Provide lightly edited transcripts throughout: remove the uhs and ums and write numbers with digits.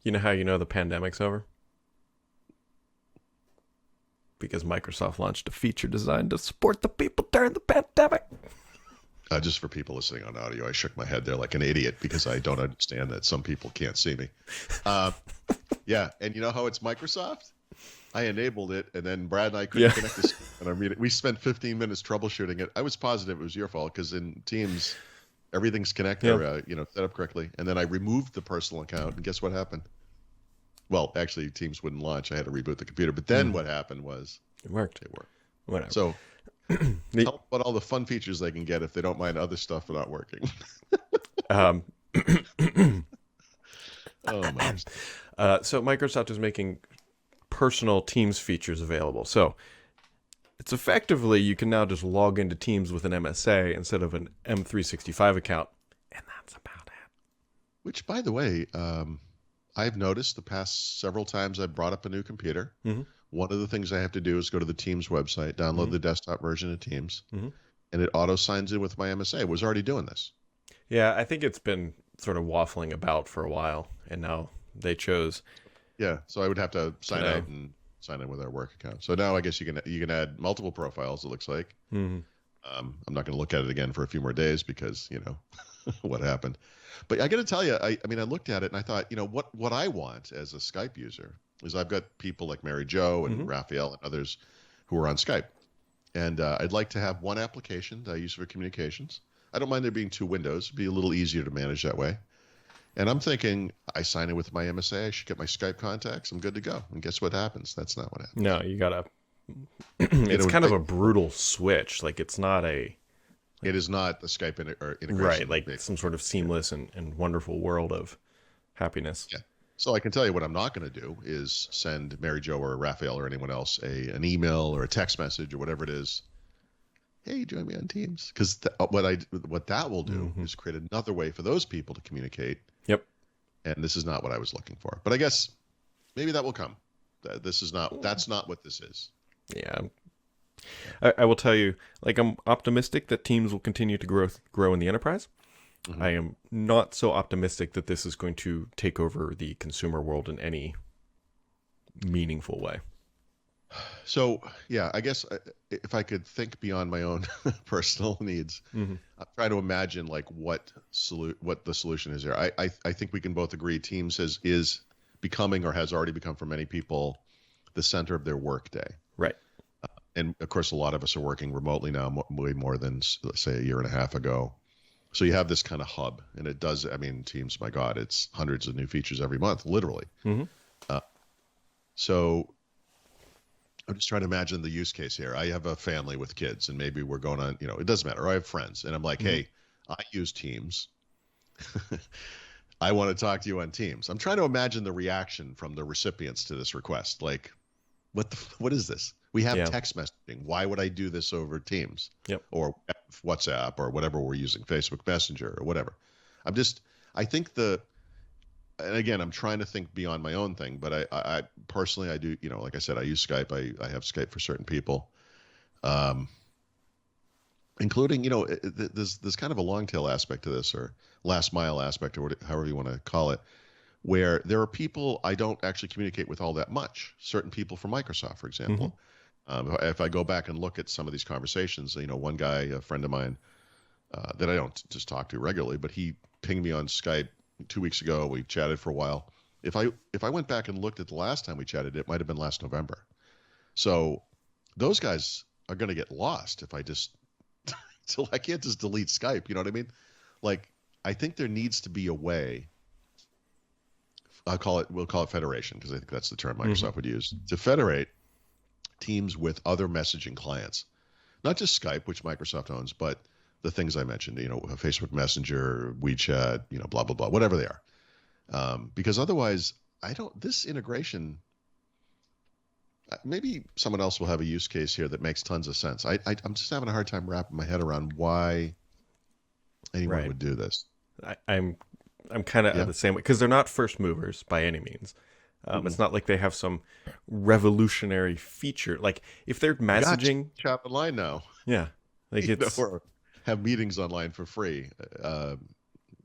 You know how you know the pandemic's over? Because Microsoft launched a feature designed to support the people during the pandemic. Just for people listening on audio, I shook my head there like an idiot because I don't understand that some people can't see me. Uh, yeah, and you know how it's Microsoft? I enabled it, and then Brad and I couldn't Yeah. connect this. And I mean, we spent 15 minutes troubleshooting it. I was positive it was your fault because in Teams, everything's connected, Yeah. set up correctly. And then I removed the personal account, and guess what happened? Well, actually, Teams wouldn't launch. I had to reboot the computer. But then what happened was It worked. it worked. Whatever. So The- tell them about all the fun features they can get if they don't mind other stuff not working. um, Oh my! so Microsoft is making personal Teams features available. So it's effectively you can now just log into Teams with an MSA instead of an M365 account, and that's about it. Which, by the way, I've noticed the past several times I've brought up a new computer. Mhm. One of the things I have to do is go to the Teams website, download the desktop version of Teams, Mhm. and it auto signs in with my MSA. It was already doing this. Yeah, I think it's been sort of waffling about for a while, and now they chose. Yeah, so I would have to sign know. out and sign in with our work account. So now I guess you can add multiple profiles. It looks like. Mhm. I'm not going to look at it again for a few more days because what happened. But I got to tell you, I mean, I looked at it and I thought, what I want as a Skype user is I've got people like Mary Jo and Raphael and others who are on Skype, and I'd like to have one application that I use for communications. I don't mind there being two windows; it'd be a little easier to manage that way. And I'm thinking, I sign in with my MSA, I should get my Skype contacts, I'm good to go. And guess what happens? That's not what happens. No, you gotta. It's kind of a brutal switch. Like it's not a It is not the Skype integration. right, like some sort of seamless and wonderful world of happiness. Yeah. So I can tell you what I'm not going to do is send Mary Jo or Raphael or anyone else an email or a text message or whatever it is. Hey, join me on Teams. Because what that will do is create another way for those people to communicate. Yep. And this is not what I was looking for. But I guess maybe that will come. That's not what this is. Yeah. I will tell you, like I'm optimistic that Teams will continue to grow in the enterprise. I am not so optimistic that this is going to take over the consumer world in any meaningful way. So, yeah, I guess if I could think beyond my own personal needs, I'm trying to imagine like what the solution is here. I think we can both agree Teams is becoming or has already become for many people the center of their workday. Right. And of course, a lot of us are working remotely now, way more than, let's say, a year and a half ago. So you have this kind of hub, and it does. I mean, Teams, my God, it's hundreds of new features every month, literally. So I'm just trying to imagine the use case here. I have a family with kids, and maybe we're going on. It doesn't matter. Or I have friends, and I'm like, hey, I use Teams. I want to talk to you on Teams. I'm trying to imagine the reaction from the recipients to this request. Like, what is this? We have text messaging. Why would I do this over Teams? Yep. Or WhatsApp or whatever we're using, Facebook Messenger or whatever. I think and again, I'm trying to think beyond my own thing, but I personally, I do, like I said, I use Skype. I have Skype for certain people, including, there's kind of a long tail aspect to this or last mile aspect or however you want to call it, where there are people I don't actually communicate with all that much. Certain people from Microsoft, for example. If I go back and look at some of these conversations, one guy, a friend of mine that I don't just talk to regularly, but he pinged me on Skype 2 weeks ago. We chatted for a while. If I went back and looked at the last time we chatted, it might have been last November. So those guys are going to get lost if I just so I can't just delete Skype. You know what I mean? Like, I think there needs to be a way. We'll call it federation because I think that's the term Microsoft would use to federate Teams with other messaging clients, not just Skype, which Microsoft owns, but the things I mentioned, Facebook Messenger, WeChat, blah, blah, blah, whatever they are. Because otherwise this integration, maybe someone else will have a use case here that makes tons of sense. I'm just having a hard time wrapping my head around why anyone would do this. I'm kind of the same way because they're not first movers by any means. It's not like they have some revolutionary feature. Like if they're messaging, chat online now. Yeah, like it's or have meetings online for free.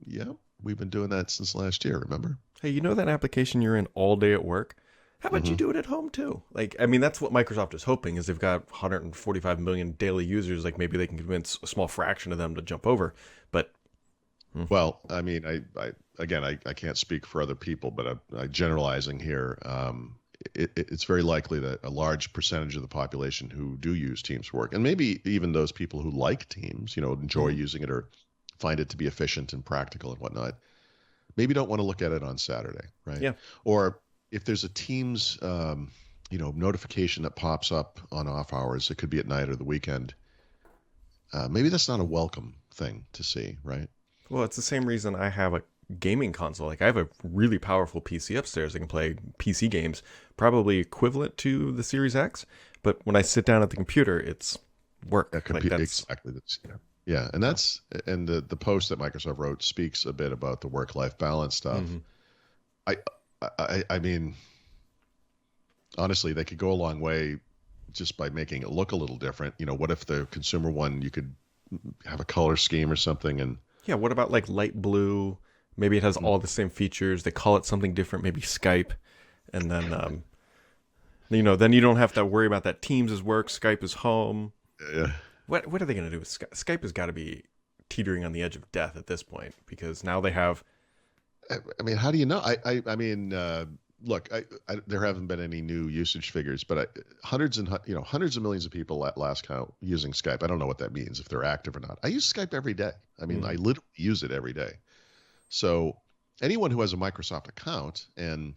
Yeah, we've been doing that since last year. Remember? Hey, you know that application you're in all day at work? How about you Hmm. do it at home too? Like, I mean, that's what Microsoft is hoping is they've got 145 million daily users. Like, maybe they can convince a small fraction of them to jump over. But Well, I mean, again, I can't speak for other people, but I'm generalizing here. It's very likely that a large percentage of the population who do use Teams for work, and maybe even those people who like Teams, enjoy mhm. using it or find it to be efficient and practical and whatnot, maybe don't want to look at it on Saturday, right? Yeah, Or if there's a Teams, notification that pops up on off hours, it could be at night or the weekend. Maybe that's not a welcome thing to see, right? well, it's the same reason I have a gaming console. Like, I have a really powerful PC upstairs. I can play PC games, probably equivalent to the Series X. But when I sit down at the computer, it's work. Like, that's Exactly. Yeah, and the post that Microsoft wrote speaks a bit about the work-life balance stuff. mhm. I, I mean, honestly, they could go a long way just by making it look a little different. What if the consumer one you could have a color scheme or something, and Yeah, what about like light blue? Maybe it has mm, all the same features. They call it something different, maybe Skype, and then then you don't have to worry about that. Teams is work, Skype is home. yeah. What are they going to do with Skype? Skype has got to be teetering on the edge of death at this point because now they have. I mean, how do you know? I mean, look, there haven't been any new usage figures, but hundreds of millions of people at last count using Skype. I don't know what that means if they're active or not. I use Skype every day. I mean, I Mhm. literally use it every day. So anyone who has a Microsoft account and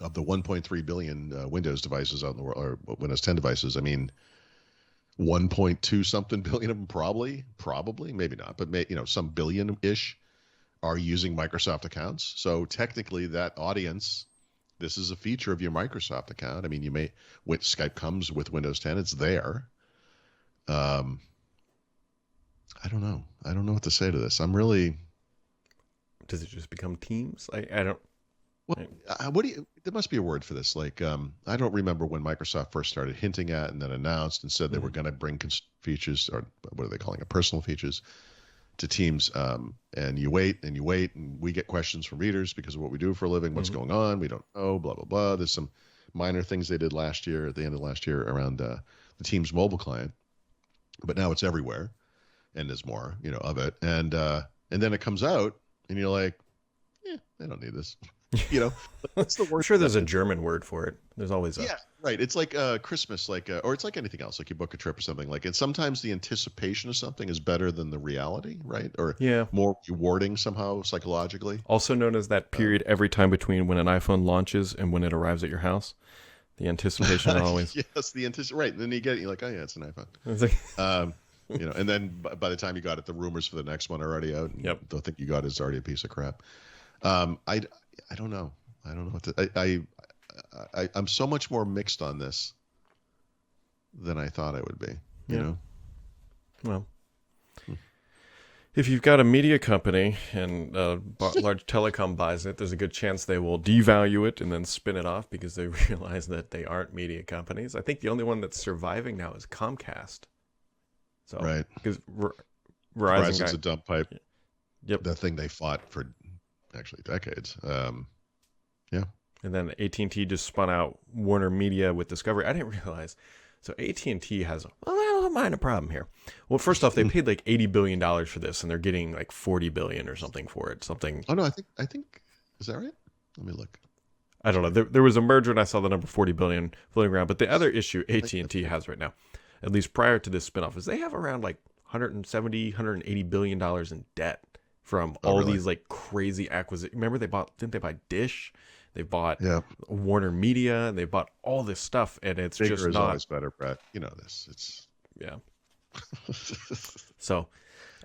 of the 1.3 billion Windows devices out in the world, or Windows 10 devices, I mean, 1.2 something billion of them probably, maybe not, but some billion ish are using Microsoft accounts. So technically, that audience, this is a feature of your Microsoft account. I mean, when Skype comes with Windows 10, it's there. Um, I don't know. I don't know what to say to this. I'm really Does it just become Teams? I don't. well. What do you? There must be a word for this. Like, I don't remember when Microsoft first started hinting at and then announced and said they were Mhm. going to bring features, or what are they calling it? Personal features to Teams. And you wait and you wait, and we get questions from readers because of what we do for a living. What's Mhm. going on? We don't know. Blah blah blah. There's some minor things they did last year at the end of last year around the Teams mobile client, but now it's everywhere, and there's more, of it. And then it comes out, and you're like, I don't need this. you know, what's the I'm word sure for that? there's a German word for it. There's always a. Yeah, right. It's like Christmas, or it's like anything else, like you book a trip or something. Like, and sometimes the anticipation of something is better than the reality, right? Or Yeah. more rewarding somehow psychologically. Also known as that Um, period every time between when an iPhone launches and when it arrives at your house. The anticipation always. yes, the anticipation, right? And then you get it, you're like, oh yeah, it's an iPhone. It's like, Um, and then by the time you got it, the rumors for the next one are already out, and yep. the thing you got is already a piece of crap. I don't know. I don't know what to. I'm so much more mixed on this than I thought I would be. You Yeah. know. Well, if you've got a media company and a large telecom buys it, there's a good chance they will devalue it and then spin it off because they realize that they aren't media companies. I think the only one that's surviving now is Comcast. So, Right. because Verizon Verizon's got, a dump pipe. yep. The thing they fought for actually decades. Yeah. And then AT&T just spun out Warner Media with Discovery. I didn't realize. So AT&T has, well, I don't mind a problem here. Well, first off, they paid like $80 billion for this, and they're getting like $40 billion or something for it. Something, Oh no, I think is that right? Let me look. I don't know. There was a merger, and I saw the number 40 billion floating around. But the other issue I think AT&T has right now, at least prior to this spinoff, is they have around like 170, $180 billion in debt from Oh all really? these like crazy acquisitions. Remember didn't they buy Dish? They bought Yeah. Warner Media, and they bought all this stuff, and it's Bigger just is not, always better, Brett. You know this. It's. yeah. So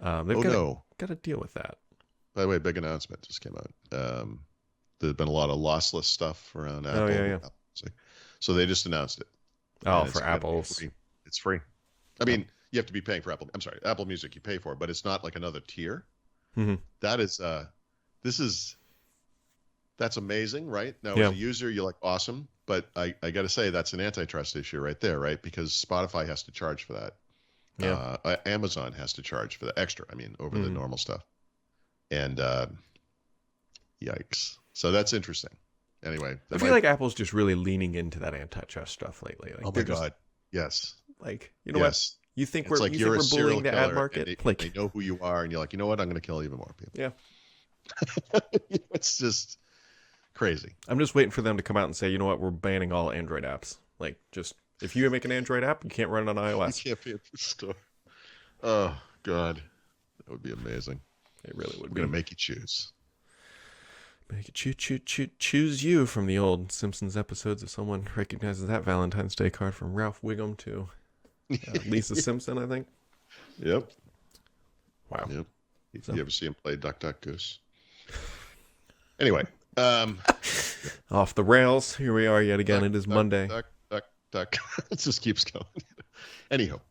they've Oh no. got to deal with that. By the way, big announcement just came out. There's been a lot of lossless stuff around Oh Apple. yeah, yeah. Apple Music. So they just announced it, Oh, and for it's gonna be Apple's. free. It's free. I mean, you have to be paying for Apple. I'm sorry, Apple Music you pay for, but it's not like another tier. Hmm. That is, that's amazing, right? Now, as Yeah, a user, you're like, awesome. But I got to say, that's an antitrust issue right there, right? Because Spotify has to charge for that. yeah. Amazon has to charge for the extra, I mean, over the Hmm. normal stuff. And Yikes. So that's interesting. Anyway, I feel like Apple's just really leaning into that antitrust stuff lately. Like oh my they're just God. Yes. like, you know what? Yes. You think It's like you're a we're serial bullying the ad killer and market? they Like, know who you are, and you're like, you know what? I'm going to kill even more people. yeah. It's just crazy. I'm just waiting for them to come out and say, you know what? We're banning all Android apps. Like, just if you make an Android app, you can't run it on You iOS. can't be at the store. Oh God, that would be amazing. It really would We're be. going to make you choose. Make it choose you from the old Simpsons episodes. If someone recognizes that Valentine's Day card from Ralph Wiggum to Lisa Simpson, I think. Yep. Wow. Yep. So. You ever see him play Duck Duck Goose? Anyway, off the rails. Here we are yet again. It is Monday. Duck. It just keeps going. Anyhow,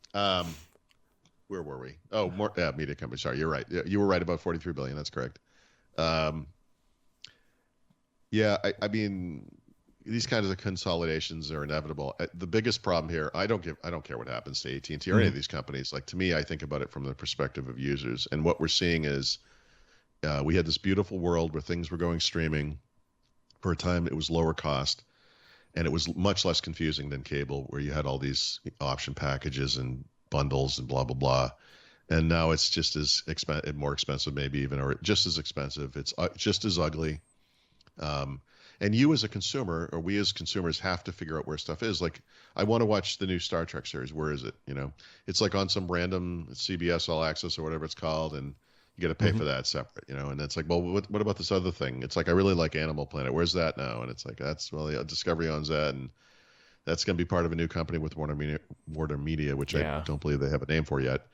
where were we? Oh, more media company. Sorry, you're right. You were right about 43 billion. That's correct. Yeah, I mean, these kinds of consolidations are inevitable. The biggest problem here, I don't care what happens to AT&T or any of these companies. Like, to me, I think about it from the perspective of users, and what we're seeing is we had this beautiful world where things were going streaming. For a time, it was lower cost, and it was much less confusing than cable, where you had all these option packages and bundles and blah blah blah. And now it's just as more expensive, maybe even, or just as expensive. It's just as ugly. And you as a consumer, or we as consumers, have to figure out where stuff is. Like, I want to watch the new Star Trek series. Where is it? You know, it's like on some random CBS All Access or whatever it's called, and you got to pay for that separate. You know, and it's like, well, what about this other thing? It's like, I really like Animal Planet. Where's that now? And it's like, Discovery owns that, and that's going to be part of a new company with Warner Media, which I don't believe they have a name for yet.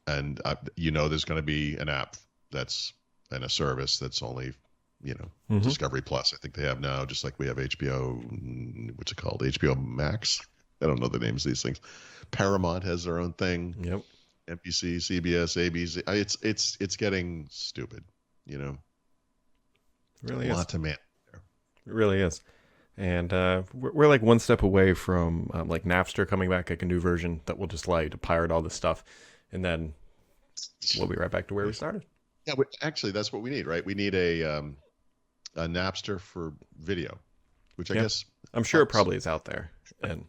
And there's going to be an app and a service that's only, Discovery Plus. I think they have now, just like we have HBO. What's it called? HBO Max. I don't know the names of these things. Paramount has their own thing. Yep. NBC, CBS, ABC. It's getting stupid. You know. It really is. A lot to manage there. It really is. And we're like one step away from like Napster coming back, like a new version that will just allow you to pirate all this stuff, and then we'll be right back to where we started. Yeah, actually, that's what we need, right? We need a Napster for video, which I guess I'm sure it probably is out there, and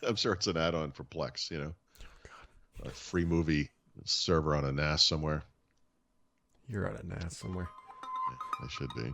I'm sure it's an add-on for Plex. A free movie server on a NAS somewhere. You're on a NAS somewhere. Yeah, I should be.